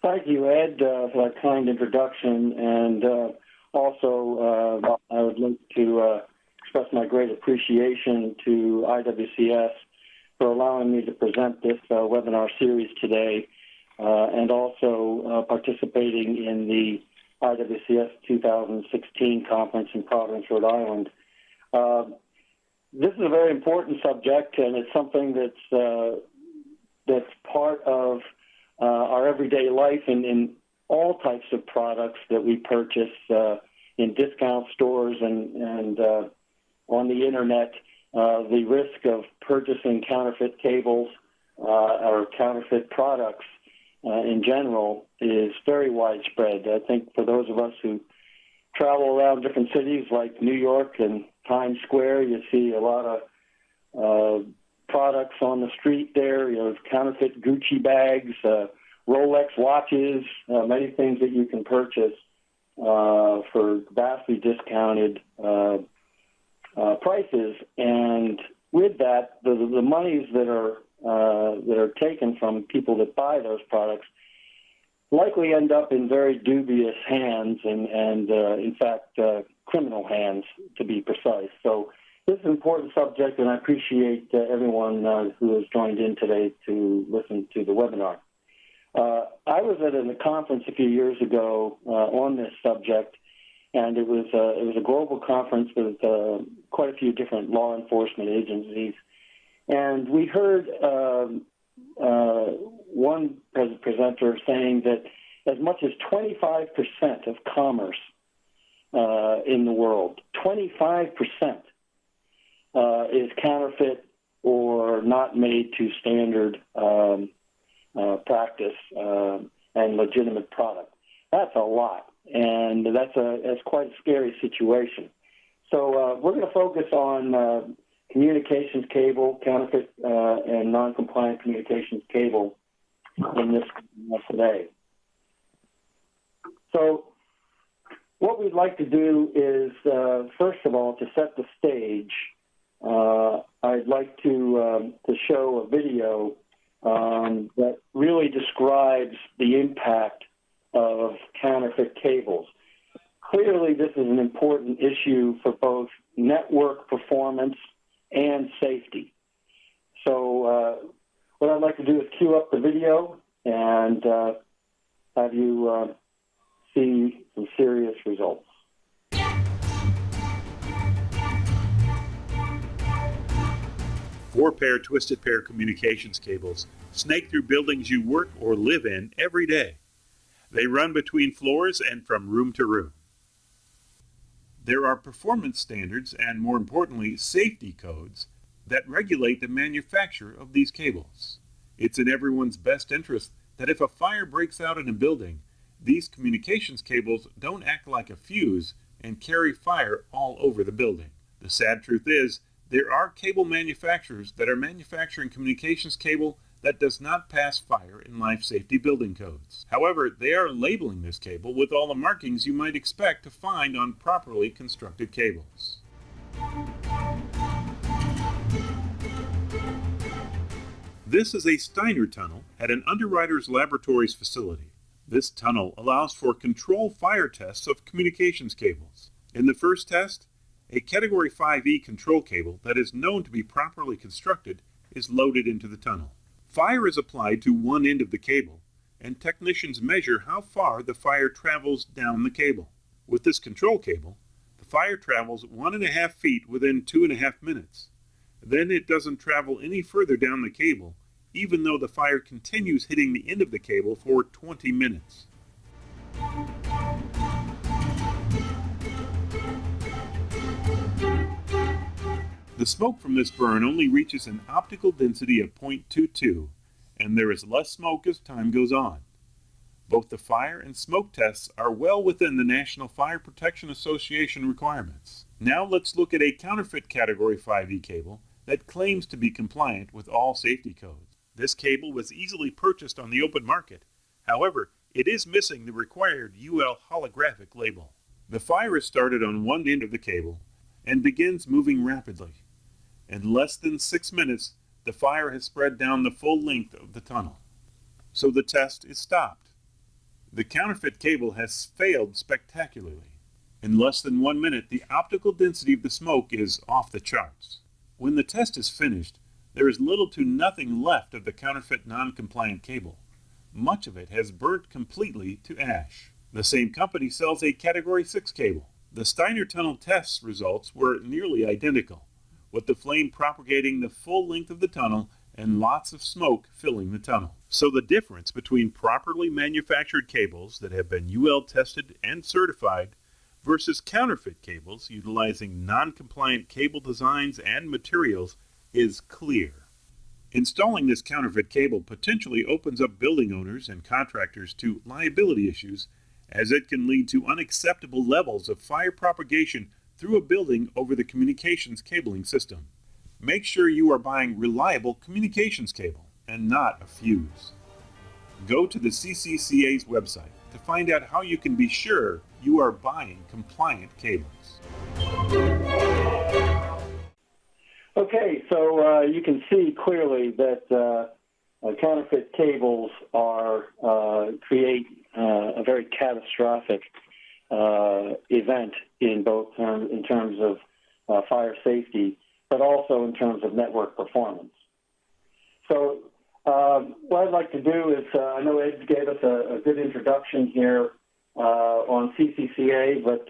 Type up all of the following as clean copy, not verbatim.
Thank you, Ed, for that kind introduction. And also, I would like to express my great appreciation to IWCS for allowing me to present this webinar series today, and also participating in the IWCS 2016 conference in Providence, Rhode Island. This is a very important subject, and it's something that's part of our everyday life in all types of products that we purchase in discount stores and on the internet. The risk of purchasing counterfeit cables or counterfeit products in general is very widespread. I think for those of us who travel around different cities like New York and Times Square, you see a lot of products on the street there, counterfeit Gucci bags, Rolex watches, many things that you can purchase for vastly discounted prices. And with that, the monies that are taken from people that buy those products likely end up in very dubious hands and in fact, criminal hands, to be precise. So this is an important subject, and I appreciate everyone who has joined in today to listen to the webinar. I was at a conference a few years ago on this subject, and it was a global conference with quite a few different law enforcement agencies. And we heard one presenter saying that as much as 25% of commerce in the world, 25%, is counterfeit or not made to standard practice and legitimate product. That's a lot, and that's quite a scary situation. So we're going to focus on communications cable, counterfeit and non-compliant communications cable in this today. So what we'd like to do is, first of all, to set the stage, I'd like to show a video that really describes the impact of counterfeit cables. Clearly, this is an important issue for both network performance and safety. So what I'd like to do is cue up the video and have you see some serious results. 4-pair twisted pair communications cables snake through buildings you work or live in every day. They run between floors and from room to room. There are performance standards and, more importantly, safety codes that regulate the manufacture of these cables. It's in everyone's best interest that if a fire breaks out in a building, these communications cables don't act like a fuse and carry fire all over the building. The sad truth is, there are cable manufacturers that are manufacturing communications cable that does not pass fire and life safety building codes. However, they are labeling this cable with all the markings you might expect to find on properly constructed cables. This is a Steiner tunnel at an Underwriters Laboratories facility. This tunnel allows for control fire tests of communications cables. In the first test, a Category 5E control cable that is known to be properly constructed is loaded into the tunnel. Fire is applied to one end of the cable, and technicians measure how far the fire travels down the cable. With this control cable, the fire travels 1.5 feet within 2.5 minutes. Then it doesn't travel any further down the cable, even though the fire continues hitting the end of the cable for 20 minutes. The smoke from this burn only reaches an optical density of 0.22, and there is less smoke as time goes on. Both the fire and smoke tests are well within the National Fire Protection Association requirements. Now let's look at a counterfeit Category 5E cable that claims to be compliant with all safety codes. This cable was easily purchased on the open market. However, it is missing the required UL holographic label. The fire is started on one end of the cable and begins moving rapidly. In less than 6 minutes, the fire has spread down the full length of the tunnel. So the test is stopped. The counterfeit cable has failed spectacularly. In less than 1 minute, the optical density of the smoke is off the charts. When the test is finished, there is little to nothing left of the counterfeit non-compliant cable. Much of it has burnt completely to ash. The same company sells a Category 6 cable. The Steiner Tunnel test results were nearly identical, with the flame propagating the full length of the tunnel and lots of smoke filling the tunnel. So the difference between properly manufactured cables that have been UL tested and certified versus counterfeit cables utilizing non-compliant cable designs and materials is clear. Installing this counterfeit cable potentially opens up building owners and contractors to liability issues, as it can lead to unacceptable levels of fire propagation through a building over the communications cabling system. Make sure you are buying reliable communications cable and not a fuse. Go to the CCCA's website to find out how you can be sure you are buying compliant cables. Okay, so you can see clearly that counterfeit cables create a very catastrophic event in terms of fire safety, but also in terms of network performance. So what I'd like to do is, I know Ed gave us a good introduction here on CCCA, but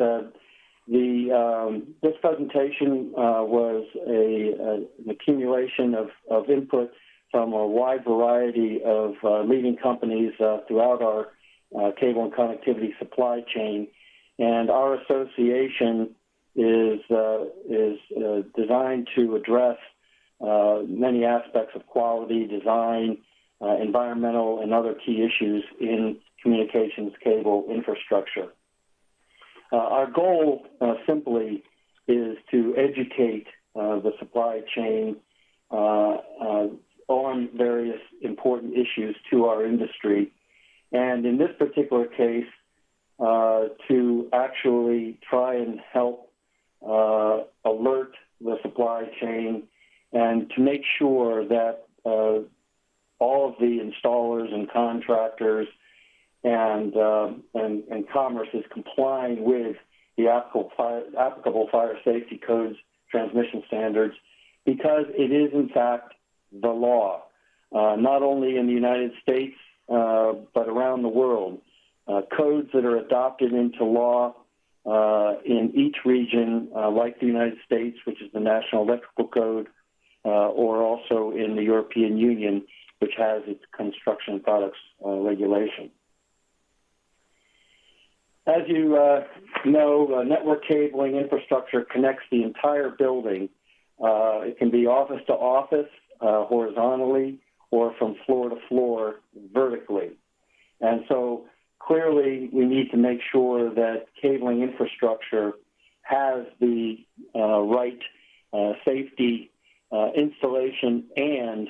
this presentation was an accumulation of input from a wide variety of leading companies throughout our cable and connectivity supply chain, and our association is designed to address many aspects of quality, design, environmental, and other key issues in communications cable infrastructure. Our goal simply is to educate the supply chain on various important issues to our industry, and in this particular case, to actually try and help alert the supply chain and to make sure that all of the installers and contractors and commerce is complying with the applicable fire safety codes, transmission standards, because it is in fact the law, not only in the United States but around the world. Codes that are adopted into law in each region, like the United States, which is the National Electrical Code, or also in the European Union, which has its construction products regulation. As you know, network cabling infrastructure connects the entire building. It can be office to office, horizontally, or from floor to floor vertically. And so clearly we need to make sure that cabling infrastructure has the right safety, installation, and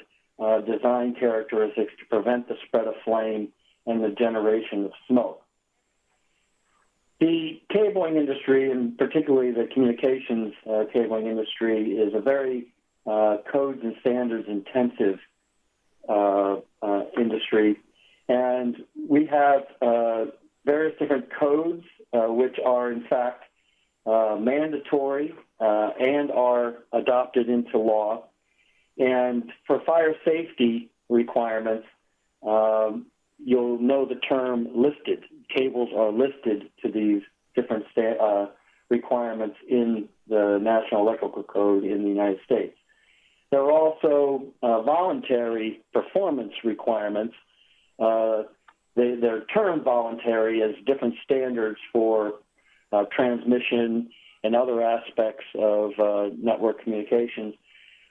design characteristics to prevent the spread of flame and the generation of smoke. The cabling industry, and particularly the communications cabling industry, is a very codes and standards intensive industry. And we have various different codes which are in fact mandatory and are adopted into law. And for fire safety requirements, you'll know the term listed. Cables are listed to these different requirements in the National Electrical Code in the United States. There are also voluntary performance requirements. They're termed voluntary as different standards for transmission and other aspects of network communications.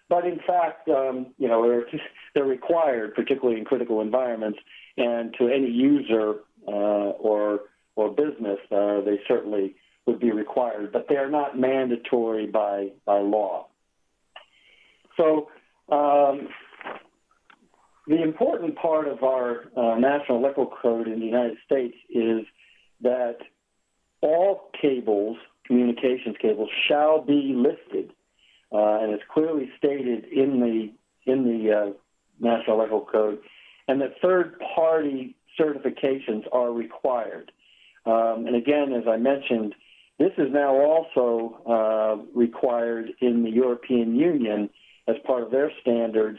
But in fact, they're required, particularly in critical environments, and to any user or business, they certainly would be required. But they are not mandatory by law. So the important part of our National Electrical Code in the United States is that all cables, communications cables, shall be listed, and it's clearly stated in the National Electrical Code, and that third-party certifications are required. And again, as I mentioned, this is now also required in the European Union as part of their standards,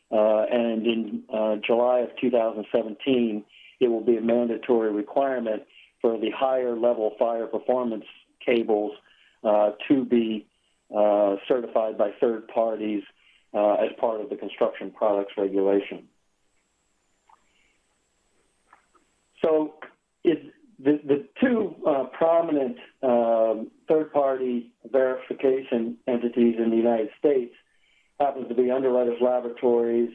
and in July of 2017, it will be a mandatory requirement for the higher level fire performance cables to be certified by third parties as part of the construction products regulation. So the two prominent third-party verification entities in the United States happens to be Underwriters Laboratories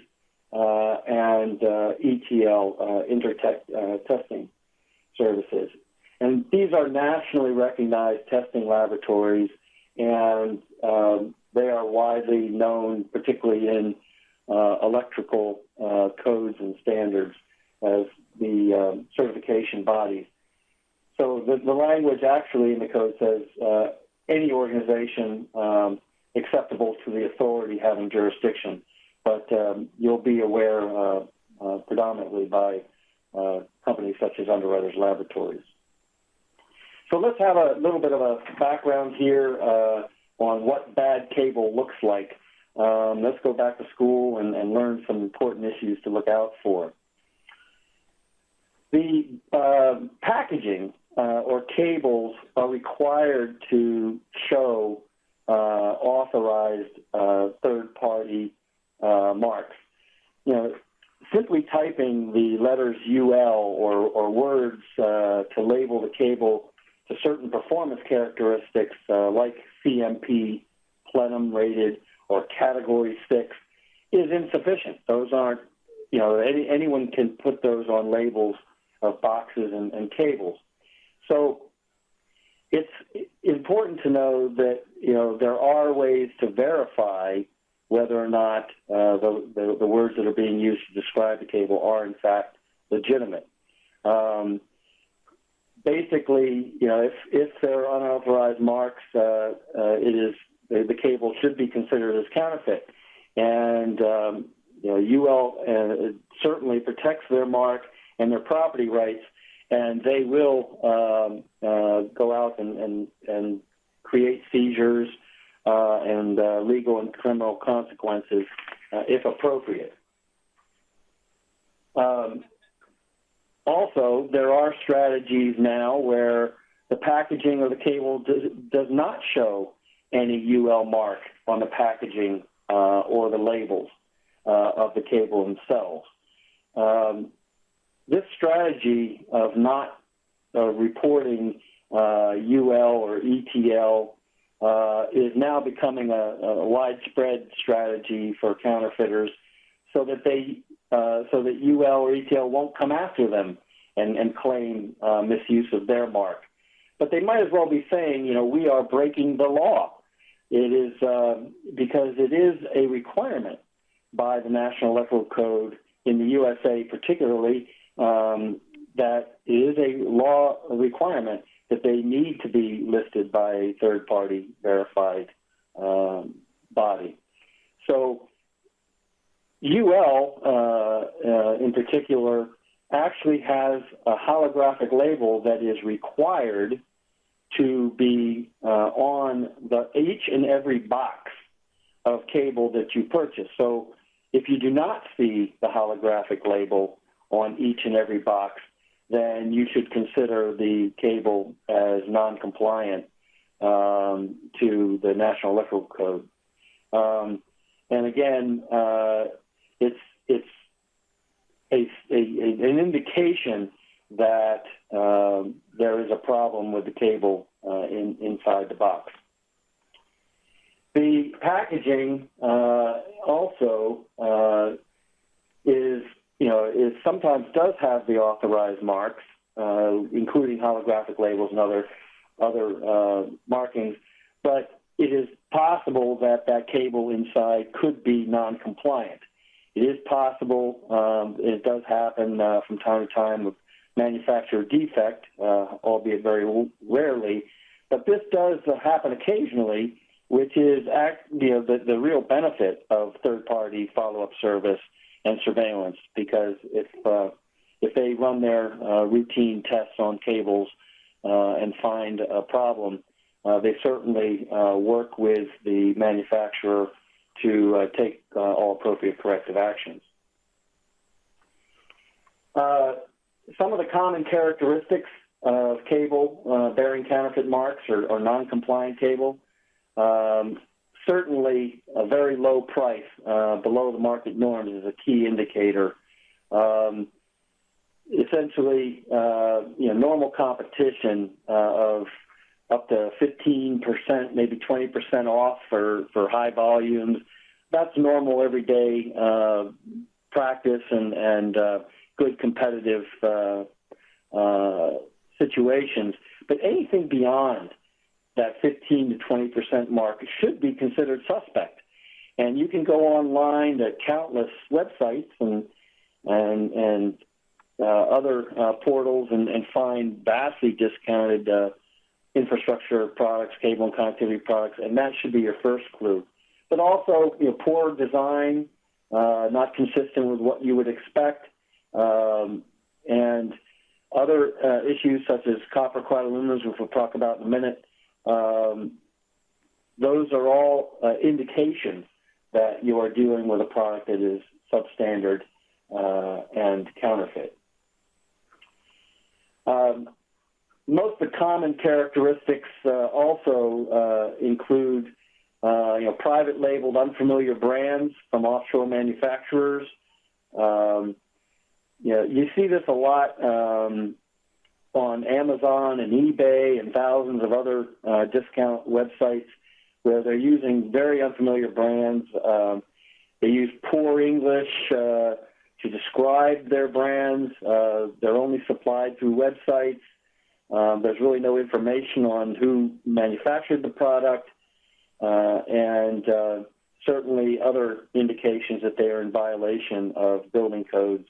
and ETL, Intertech Testing Services. And these are nationally recognized testing laboratories, and they are widely known, particularly in electrical codes and standards, as the certification bodies. So the language actually in the code says any organization acceptable to the authority having jurisdiction, but you'll be aware predominantly by companies such as Underwriters Laboratories. So let's have a little bit of a background here on what bad cable looks like. Let's go back to school and learn some important issues to look out for. The packaging or cables are required to show authorized third-party marks. You know, simply typing the letters UL or words to label the cable to certain performance characteristics like CMP, plenum rated, or category 6 is insufficient. Those aren't, you know, anyone can put those on labels of boxes and cables. So it's important to know that, you know, there are ways to verify whether or not the words that are being used to describe the cable are in fact legitimate. Basically, you know, if there are unauthorized marks, the cable should be considered as counterfeit. And you know, UL certainly protects their mark and their property rights, and they will go out and create seizures and legal and criminal consequences if appropriate. Also, there are strategies now where the packaging of the cable does not show any UL mark on the packaging or the labels of the cable themselves. This strategy of not reporting UL or ETL is now becoming a widespread strategy for counterfeiters, so that UL or ETL won't come after them and claim misuse of their mark. But they might as well be saying, you know, we are breaking the law. It is because it is a requirement by the National Electrical Code in the USA, particularly, that it is a law requirement that they need to be listed by a third-party verified body. So UL, in particular, actually has a holographic label that is required to be on each and every box of cable that you purchase. So if you do not see the holographic label on each and every box, then you should consider the cable as non-compliant to the National Electrical Code. And again, it's an indication that there is a problem with the cable inside the box. The packaging also is sometimes does have the authorized marks, including holographic labels and other markings, but it is possible that that cable inside could be non-compliant. It is possible, it does happen from time to time with manufacturer defect, albeit very rarely, but this does happen occasionally, which is the real benefit of third-party follow-up service and surveillance, because if if they run their routine tests on cables and find a problem, they certainly work with the manufacturer to take all appropriate corrective actions. Some of the common characteristics of cable bearing counterfeit marks or non-compliant cable, certainly a very low price below the market norms is a key indicator. Essentially, normal competition of up to 15%, maybe 20% off for high volumes. That's normal everyday practice and good competitive situations. But anything beyond that 15 to 20% mark should be considered suspect. And you can go online to countless websites and other portals and find vastly discounted infrastructure products, cable and connectivity products, and that should be your first clue. But also, poor design, not consistent with what you would expect, and other issues such as copper-clad aluminums, which we'll talk about in a minute. Those are all indications that you are dealing with a product that is substandard and counterfeit. Most of the common characteristics also include private labeled unfamiliar brands from offshore manufacturers. You see this a lot on Amazon and eBay and thousands of other discount websites where they're using very unfamiliar brands. They use poor English to describe their brands. They're only supplied through websites. There's really no information on who manufactured the product, and certainly other indications that they are in violation of building codes.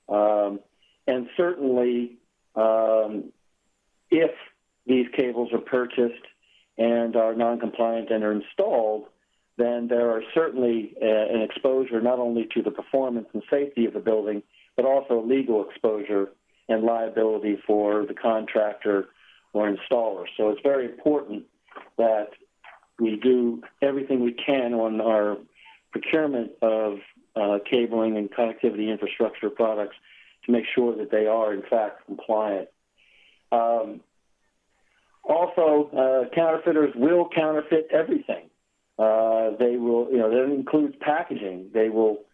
And certainly, if these cables are purchased and are non-compliant and are installed, then there are certainly an exposure not only to the performance and safety of the building, but also legal exposure and liability for the contractor or installer. So it's very important that we do everything we can on our procurement of cabling and connectivity infrastructure products to make sure that they are, in fact, compliant. Also, counterfeiters will counterfeit everything. They will, that includes packaging. They will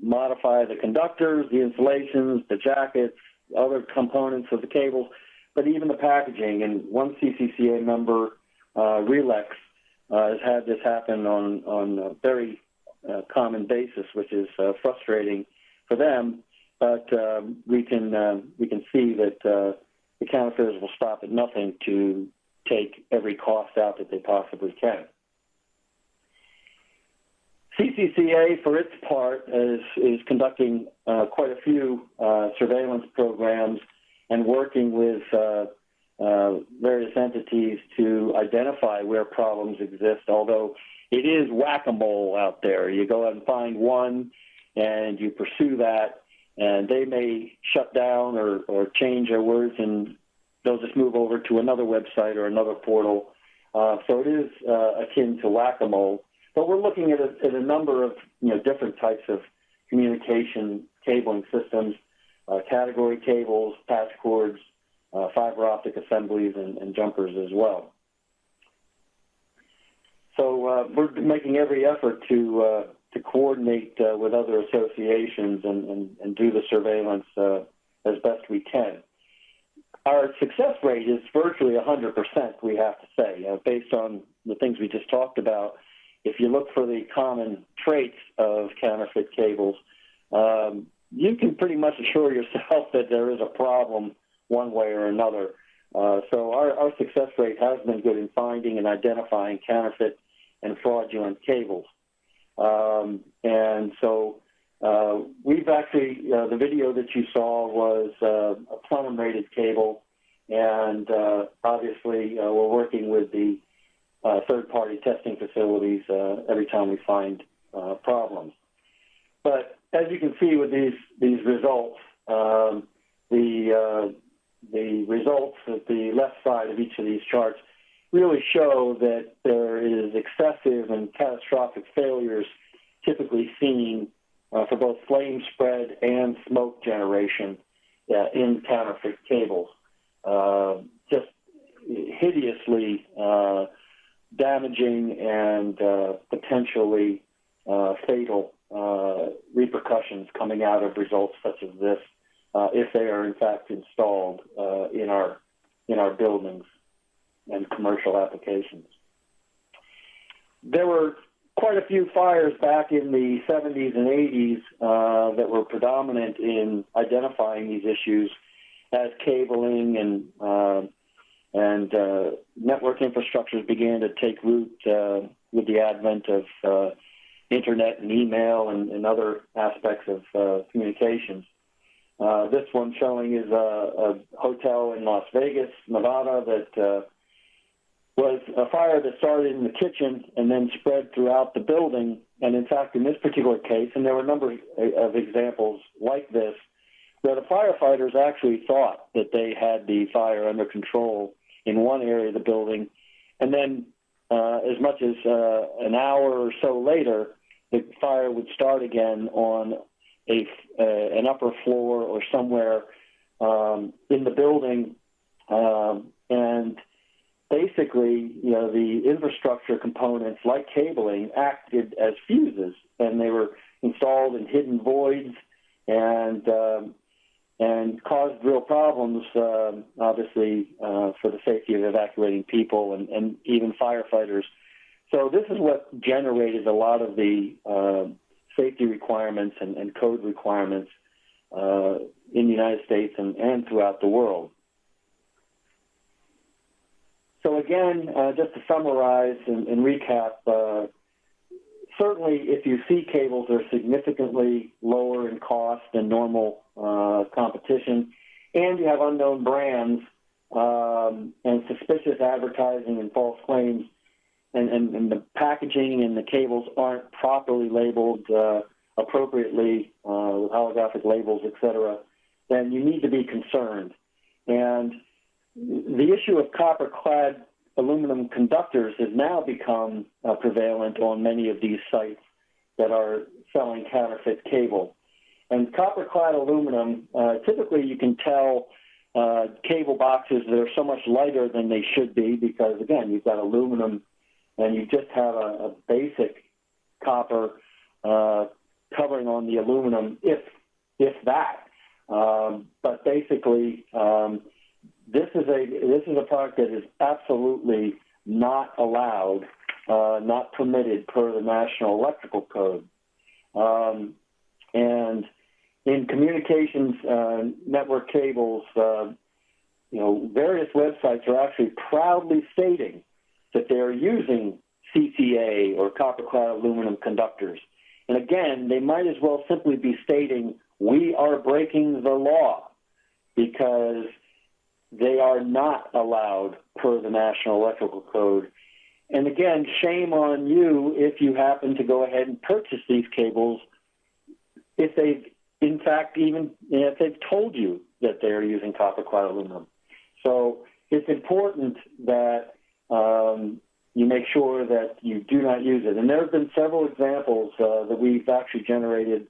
modify the conductors, the insulations, the jackets, other components of the cables, but even the packaging. And one CCCA member, Relex, has had this happen on a very common basis, which is frustrating for them. But we can see that the counterfeiters will stop at nothing to take every cost out that they possibly can. CCCA, for its part, is conducting quite a few surveillance programs and working with various entities to identify where problems exist, although it is whack-a-mole out there. You go out and find one, and you pursue that, and they may shut down or change their words, and they'll just move over to another website or another portal. So it is akin to whack-a-mole. But we're looking at a number of different types of communication cabling systems, category cables, patch cords, fiber optic assemblies, and jumpers as well. So we're making every effort to coordinate with other associations and do the surveillance as best we can. Our success rate is virtually 100%, we have to say, based on the things we just talked about. If you look for the common traits of counterfeit cables, you can pretty much assure yourself that there is a problem one way or another. So our success rate has been good in finding and identifying counterfeit and fraudulent cables. And so we've actually, the video that you saw was a plenum-rated cable, and obviously we're working with the third-party testing facilities every time we find problems. But as you can see with these results, the results at the left side of each of these charts really show that there is excessive and catastrophic failures typically seen for both flame spread and smoke generation in counterfeit cables. Just hideously damaging and potentially fatal repercussions coming out of results such as this, if they are in fact installed in our buildings and commercial applications. There were quite a few fires back in the 70s and 80s that were predominant in identifying these issues as cabling and network infrastructures began to take root with the advent of internet and email and other aspects of communications. This one showing is a hotel in Las Vegas, Nevada, that was a fire that started in the kitchen and then spread throughout the building. And in fact, in this particular case, and there were a number of examples like this, where the firefighters actually thought that they had the fire under control in one area of the building, and then as much as an hour or so later, the fire would start again on an upper floor or somewhere in the building, and basically, the infrastructure components like cabling acted as fuses, and they were installed in hidden voids and caused real problems, obviously, for the safety of evacuating people and even firefighters. So this is what generated a lot of the safety requirements and code requirements in the United States and throughout the world. So again, just to summarize and recap, certainly if you see cables that are significantly lower in cost than normal competition, and you have unknown brands and suspicious advertising and false claims, and the packaging and the cables aren't properly labeled appropriately with holographic labels, etc., then you need to be concerned. And the issue of copper-clad aluminum conductors has now become prevalent on many of these sites that are selling counterfeit cable. And copper-clad aluminum, typically you can tell cable boxes that are so much lighter than they should be because, again, you've got aluminum and you just have a basic copper covering on the aluminum, if that. But basically, this is a product that is absolutely not allowed, not permitted per the National Electrical Code. And in communications network cables, various websites are actually proudly stating that they're using CCA or copper-clad aluminum conductors. And again, they might as well simply be stating, we are breaking the law, because they are not allowed per the National Electrical Code. And again, shame on you if you happen to go ahead and purchase these cables if they've, in fact, even if they've told you that they're using copper-clad aluminum. So it's important that you make sure that you do not use it. And there have been several examples that we've actually generated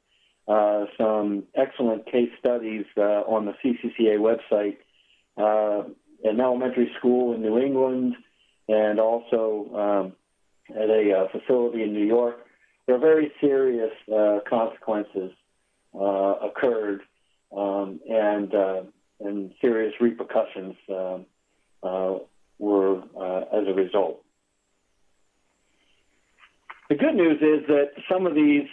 some excellent case studies on the CCCA website, an elementary school in New England, and also at a facility in New York, where very serious consequences occurred and serious repercussions were as a result. The good news is that some of these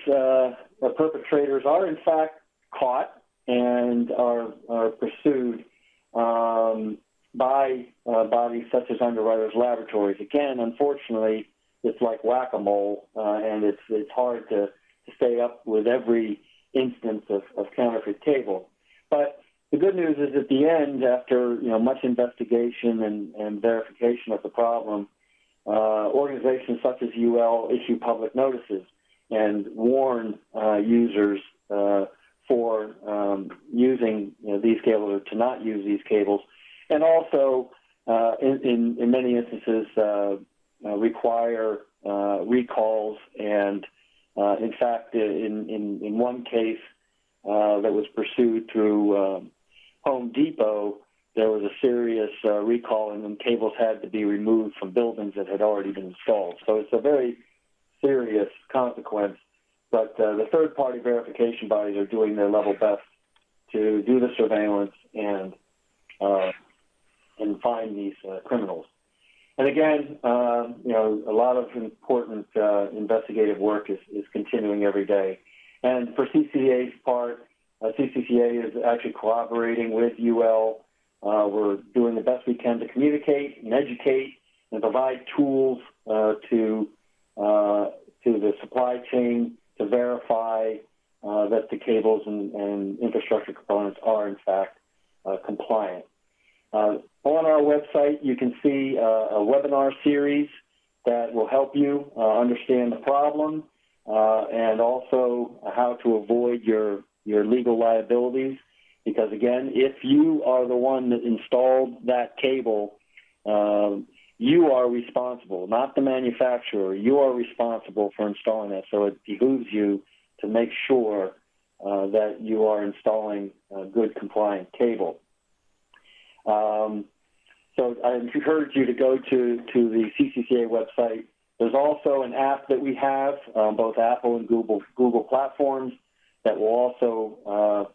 perpetrators are in fact caught and are pursued by bodies such as Underwriters Laboratories. Again, unfortunately, it's like whack-a-mole, and it's hard to stay up with every instance of counterfeit cable. But the good news is at the end, after much investigation and verification of the problem, organizations such as UL issue public notices and warn users for using these cables or to not use these cables, and also in many instances require recalls. And in fact, in one case that was pursued through Home Depot, there was a serious recall, and then cables had to be removed from buildings that had already been installed. So it's a very serious consequence. But the third-party verification bodies are doing their level best to do the surveillance and find these criminals. And again, a lot of important investigative work is continuing every day. And for CCCA's part, CCCA is actually collaborating with UL. We're doing the best we can to communicate and educate and provide tools to the supply chain to verify that the cables and infrastructure components are, in fact, compliant. On our website, you can see a webinar series that will help you understand the problem and also how to avoid your legal liabilities. Because, again, if you are the one that installed that cable, you are responsible, not the manufacturer. You are responsible for installing that. So it behooves you to make sure that you are installing a good compliant cable. So I encourage you to go to the CCCA website. There's also an app that we have, both Apple and Google platforms, that will also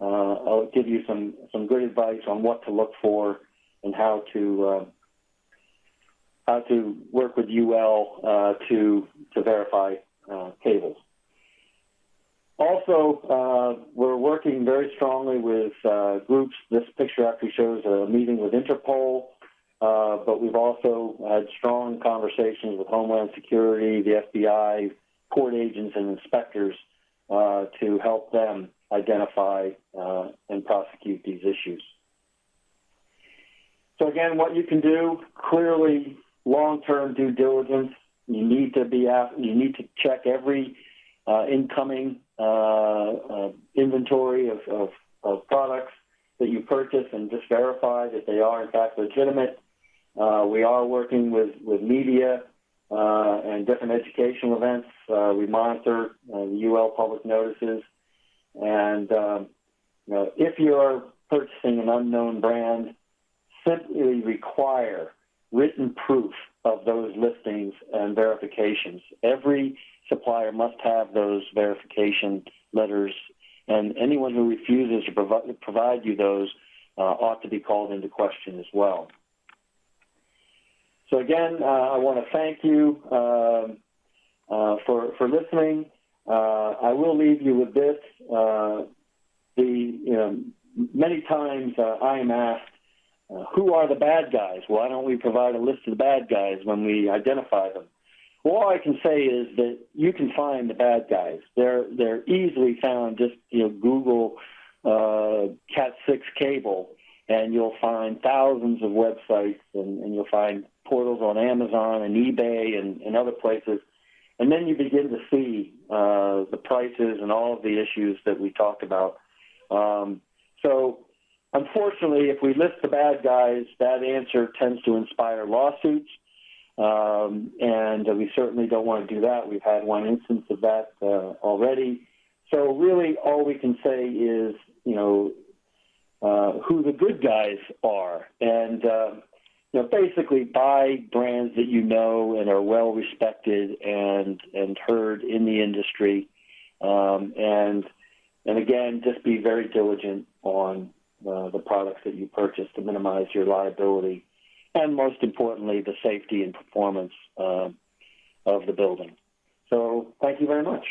I'll give you some good advice on what to look for and how to work with UL to verify cables. Also, we're working very strongly with groups. This picture actually shows a meeting with Interpol, but we've also had strong conversations with Homeland Security, the FBI, court agents, and inspectors to help them identify and prosecute these issues. So again, what you can do, clearly long-term due diligence. You need to check every incoming inventory of products that you purchase and just verify that they are in fact legitimate. We are working with media and different educational events. We monitor the UL public notices. And if you're purchasing an unknown brand, simply require written proof of those listings and verifications. Every supplier must have those verification letters, and anyone who refuses to provide you those ought to be called into question as well. So again, I want to thank you for listening. I will leave you with this. Many times I am asked, who are the bad guys? Why don't we provide a list of the bad guys when we identify them? Well, all I can say is that you can find the bad guys. They're easily found. Just Google Cat 6 cable, and you'll find thousands of websites, and you'll find portals on Amazon and eBay and other places. And then you begin to see the prices and all of the issues that we talked about. So unfortunately, if we list the bad guys, that answer tends to inspire lawsuits. And we certainly don't want to do that. We've had one instance of that already. So really all we can say is, who the good guys are. And, basically buy brands that you know and are well respected and heard in the industry. And again, just be very diligent on the products that you purchase to minimize your liability. And most importantly, the safety and performance of the building. So thank you very much.